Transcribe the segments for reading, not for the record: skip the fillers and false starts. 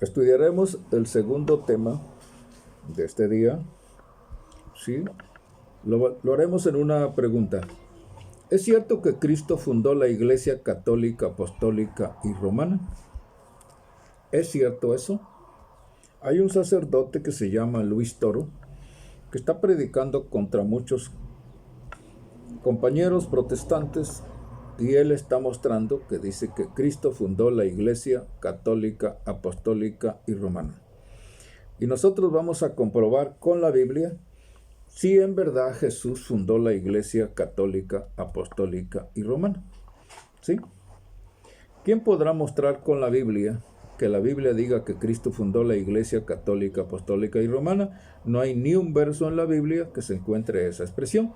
Estudiaremos el segundo tema de este día. ¿Sí? Lo haremos en una pregunta. ¿Es cierto que Cristo fundó la Iglesia Católica, Apostólica y Romana? ¿Es cierto eso? Hay un sacerdote que se llama Luis Toro, que está predicando contra muchos compañeros protestantes, y él está mostrando que dice que Cristo fundó la Iglesia Católica, Apostólica y Romana. Y nosotros vamos a comprobar con la Biblia si en verdad Jesús fundó la Iglesia Católica, Apostólica y Romana. ¿Sí? ¿Quién podrá mostrar con la Biblia que la Biblia diga que Cristo fundó la Iglesia Católica, Apostólica y Romana? No hay ni un verso en la Biblia que se encuentre esa expresión.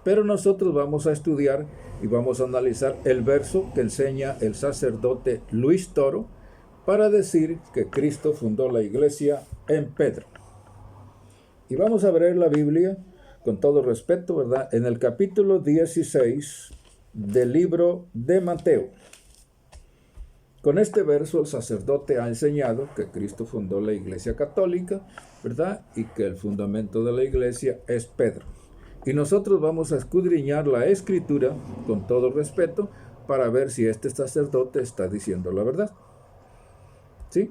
Pero nosotros vamos a estudiar y vamos a analizar el verso que enseña el sacerdote Luis Toro para decir que Cristo fundó la Iglesia en Pedro. Y vamos a ver la Biblia con todo respeto, ¿verdad? En el capítulo 16 del libro de Mateo. Con este verso el sacerdote ha enseñado que Cristo fundó la Iglesia Católica, ¿verdad? Y que el fundamento de la Iglesia es Pedro. Y nosotros vamos a escudriñar la Escritura con todo respeto para ver si este sacerdote está diciendo la verdad. ¿Sí?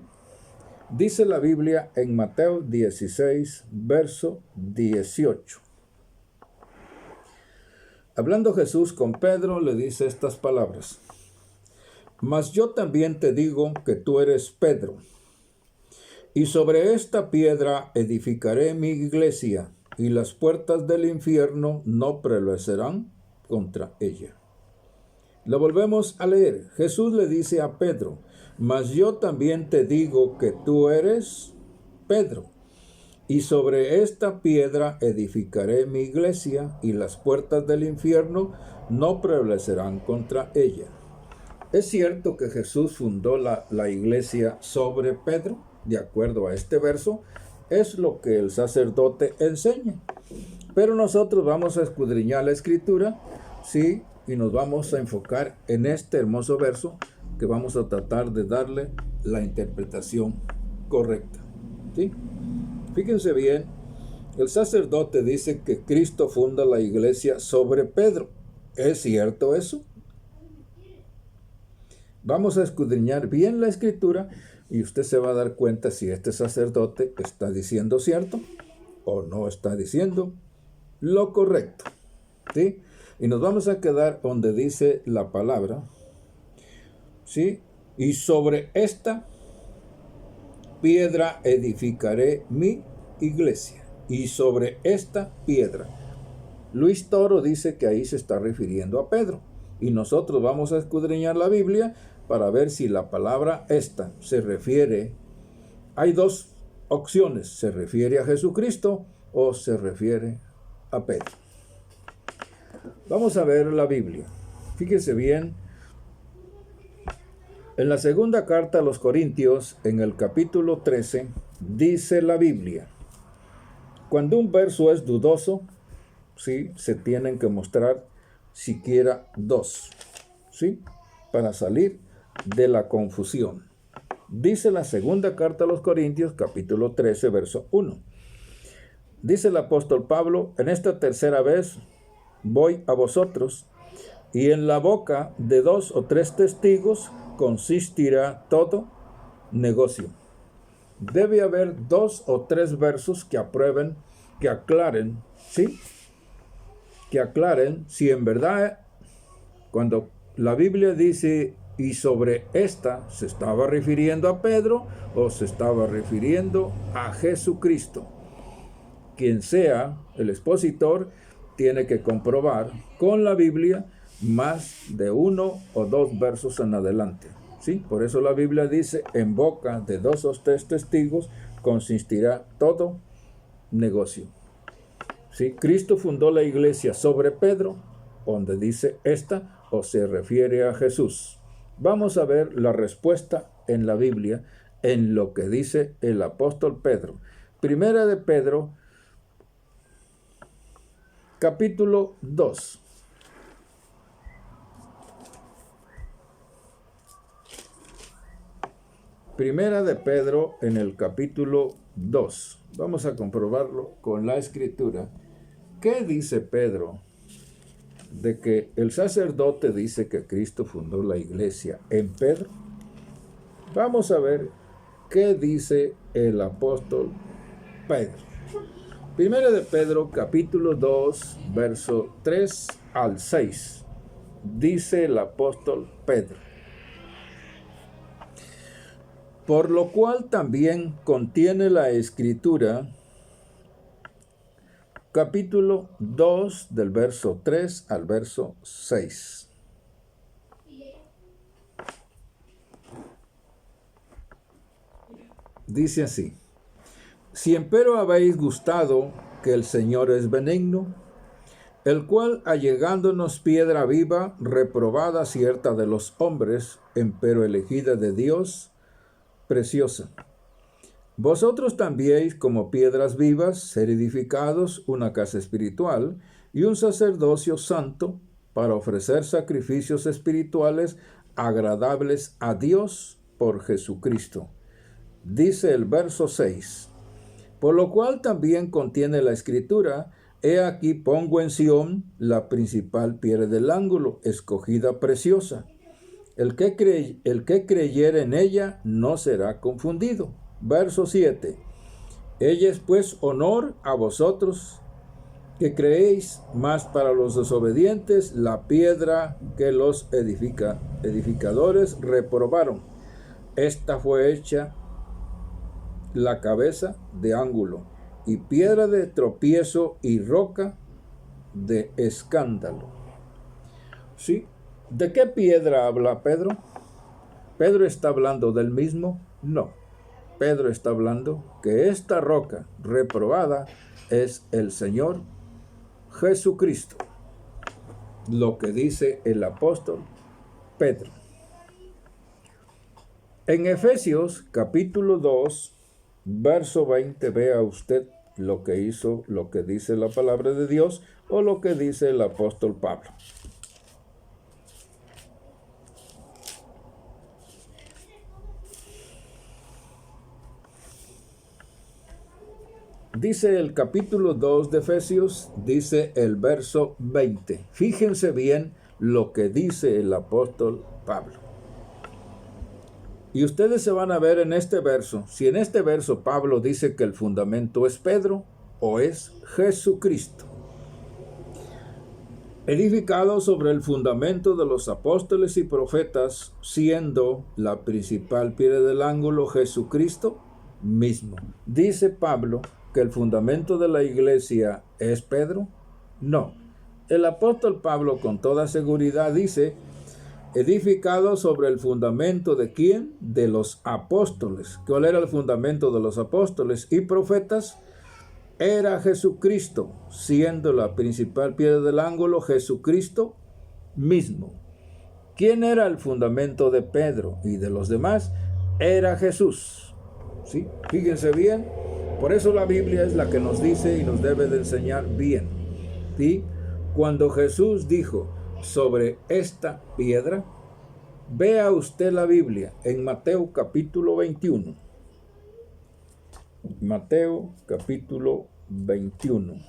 Dice la Biblia en Mateo 16, verso 18. Hablando Jesús con Pedro, le dice estas palabras: Mas yo también te digo que tú eres Pedro, y sobre esta piedra edificaré mi iglesia, y las puertas del infierno no prevalecerán contra ella. Lo volvemos a leer. Jesús le dice a Pedro: Mas yo también te digo que tú eres Pedro, y sobre esta piedra edificaré mi iglesia, y las puertas del infierno no prevalecerán contra ella. ¿Es cierto que Jesús fundó la iglesia sobre Pedro? De acuerdo a este verso, es lo que el sacerdote enseña. Pero nosotros vamos a escudriñar la Escritura, ¿sí? Y nos vamos a enfocar en este hermoso verso que vamos a tratar de darle la interpretación correcta. ¿Sí? Fíjense bien, el sacerdote dice que Cristo funda la iglesia sobre Pedro. ¿Es cierto eso? Vamos a escudriñar bien la Escritura y usted se va a dar cuenta si este sacerdote está diciendo cierto o no está diciendo lo correcto. ¿Sí? Y nos vamos a quedar donde dice la palabra, ¿sí? Y sobre esta piedra edificaré mi iglesia. Y sobre esta piedra. Luis Toro dice que ahí se está refiriendo a Pedro. Y nosotros vamos a escudriñar la Biblia para ver si la palabra esta se refiere. Hay dos opciones: se refiere a Jesucristo o se refiere a Pedro. Vamos a ver la Biblia. Fíjese bien. En la segunda carta a los Corintios, en el capítulo 13, dice la Biblia: Cuando un verso es dudoso, ¿sí?, se tienen que mostrar siquiera dos, ¿sí?, para salir de la confusión. Dice la segunda carta a los Corintios, capítulo 13, verso 1. Dice el apóstol Pablo: En esta tercera vez voy a vosotros, y en la boca de 2 o 3 testigos consistirá todo negocio. Debe haber 2 o 3 versos que aprueben, que aclaren, ¿sí?, que aclaren si en verdad, cuando la Biblia dice y sobre esta, se estaba refiriendo a Pedro o se estaba refiriendo a Jesucristo. Quien sea el expositor tiene que comprobar con la Biblia más de 1 o 2 versos en adelante. ¿Sí? Por eso la Biblia dice: en boca de 2 o 3 testigos consistirá todo negocio. ¿Sí? Cristo fundó la iglesia sobre Pedro, donde dice esta, o se refiere a Jesús. Vamos a ver la respuesta en la Biblia en lo que dice el apóstol Pedro. Primera de Pedro, capítulo 2. Primera de Pedro en el capítulo 2. Vamos a comprobarlo con la escritura. ¿Qué dice Pedro? De que el sacerdote dice que Cristo fundó la iglesia en Pedro. Vamos a ver qué dice el apóstol Pedro. Primera de Pedro, capítulo 2, verso 3 al 6. Dice el apóstol Pedro: por lo cual también contiene la escritura, capítulo 2, del verso 3 al verso 6. Dice así: si empero habéis gustado que el Señor es benigno, el cual allegándonos piedra viva, reprobada cierta de los hombres, empero elegida de Dios, preciosa. Vosotros también, como piedras vivas, ser edificados una casa espiritual y un sacerdocio santo, para ofrecer sacrificios espirituales agradables a Dios por Jesucristo. Dice el verso 6: por lo cual también contiene la escritura: he aquí pongo en Sión la principal piedra del ángulo, escogida preciosa. El que creyere en ella no será confundido. Verso 7. Ella es pues honor a vosotros que creéis, mas para los desobedientes la piedra que los edificadores reprobaron. Esta fue hecha la cabeza de ángulo, y piedra de tropiezo y roca de escándalo. ¿Sí? ¿De qué piedra habla Pedro? ¿Pedro está hablando del mismo? No. Pedro está hablando que esta roca reprobada es el Señor Jesucristo. Lo que dice el apóstol Pedro. En Efesios capítulo 2, verso 20, vea usted lo que dice la palabra de Dios o lo que dice el apóstol Pablo. Dice el capítulo 2 de Efesios, dice el verso 20. Fíjense bien lo que dice el apóstol Pablo. Y ustedes se van a ver en este verso, si en este verso Pablo dice que el fundamento es Pedro o es Jesucristo. Edificado sobre el fundamento de los apóstoles y profetas, siendo la principal piedra del ángulo Jesucristo mismo. Dice Pablo que el fundamento de la iglesia es Pedro. No. El apóstol Pablo con toda seguridad dice: edificado sobre el fundamento ¿de quién? De los apóstoles. ¿Cuál era el fundamento de los apóstoles y profetas? Era Jesucristo, siendo la principal piedra del ángulo Jesucristo mismo. ¿Quién era el fundamento de Pedro y de los demás? Era Jesús. ¿Sí? Fíjense bien. Por eso la Biblia es la que nos dice y nos debe de enseñar bien. ¿Sí? Cuando Jesús dijo sobre esta piedra, vea usted la Biblia en Mateo capítulo 21. Mateo capítulo 21.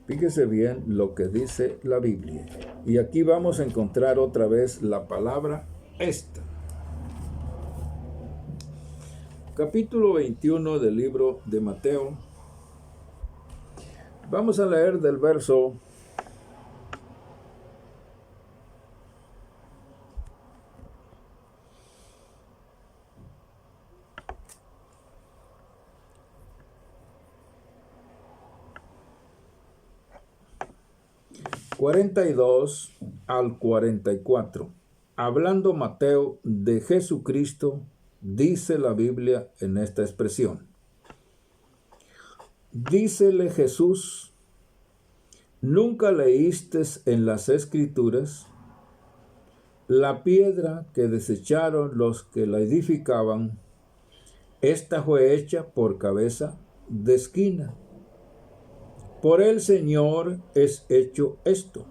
Fíjese bien lo que dice la Biblia. Y aquí vamos a encontrar otra vez la palabra esta. Capítulo 21 del libro de Mateo. Vamos a leer del verso 42 al 44. Hablando Mateo de Jesucristo, dice la Biblia en esta expresión. Dícele Jesús: ¿nunca leíste en las Escrituras? La piedra que desecharon los que la edificaban, esta fue hecha por cabeza de esquina. Por el Señor es hecho esto,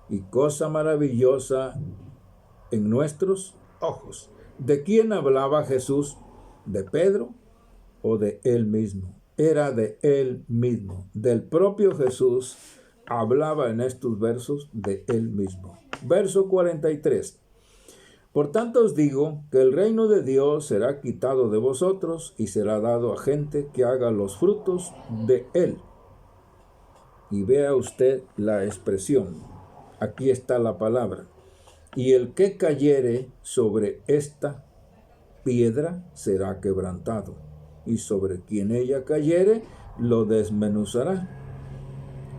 y cosa maravillosa en nuestros ojos. ¿De quién hablaba Jesús? ¿De Pedro o de él mismo? Era de él mismo. Del propio Jesús hablaba en estos versos de él mismo. Verso 43. Por tanto os digo que el reino de Dios será quitado de vosotros y será dado a gente que haga los frutos de él. Y vea usted la expresión. Aquí está la palabra. Y el que cayere sobre esta piedra será quebrantado, y sobre quien ella cayere lo desmenuzará.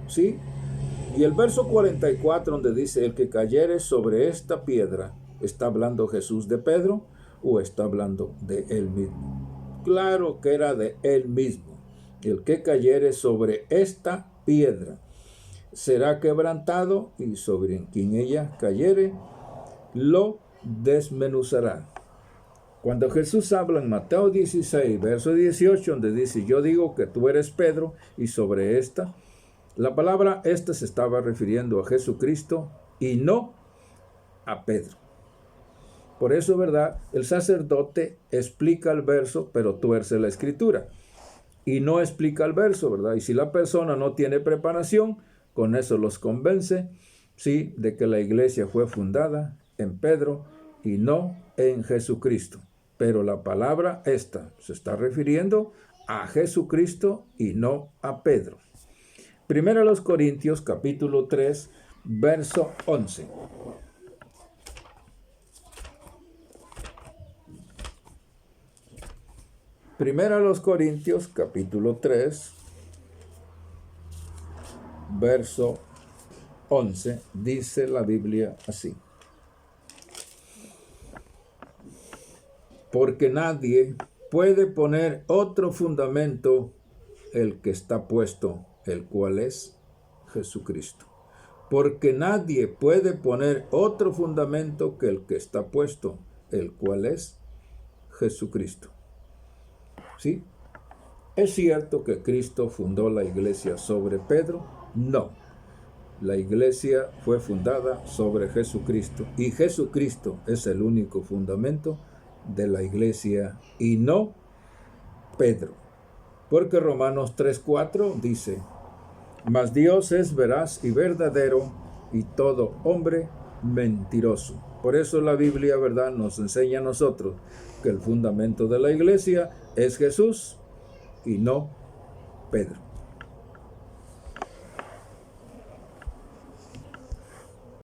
¿Sí? Y el verso 44 donde dice, el que cayere sobre esta piedra, ¿está hablando Jesús de Pedro o está hablando de él mismo? Claro que era de él mismo. El que cayere sobre esta piedra será quebrantado, y sobre quien ella cayere lo desmenuzará. Cuando Jesús habla en Mateo 16, verso 18, donde dice, yo digo que tú eres Pedro, y sobre esta, la palabra esta se estaba refiriendo a Jesucristo y no a Pedro. Por eso, ¿verdad? El sacerdote explica el verso, pero tuerce la escritura. Y no explica el verso, ¿verdad? Y si la persona no tiene preparación, con eso los convence, ¿sí?, de que la iglesia fue fundada en Pedro y no en Jesucristo. Pero la palabra esta se está refiriendo a Jesucristo y no a Pedro. Primero a los Corintios, capítulo 3, verso 11. Primero a los Corintios, capítulo 3, verso 11, dice la Biblia así. Porque nadie puede poner otro fundamento el que está puesto, el cual es Jesucristo. Porque nadie puede poner otro fundamento que el que está puesto, el cual es Jesucristo. ¿Sí? ¿Es cierto que Cristo fundó la iglesia sobre Pedro? No. La iglesia fue fundada sobre Jesucristo, y Jesucristo es el único fundamento de la iglesia y no Pedro. Porque Romanos 3:4 dice, mas Dios es veraz y verdadero, y todo hombre mentiroso. Por eso la Biblia, ¿verdad?, nos enseña a nosotros que el fundamento de la iglesia es Jesús y no Pedro.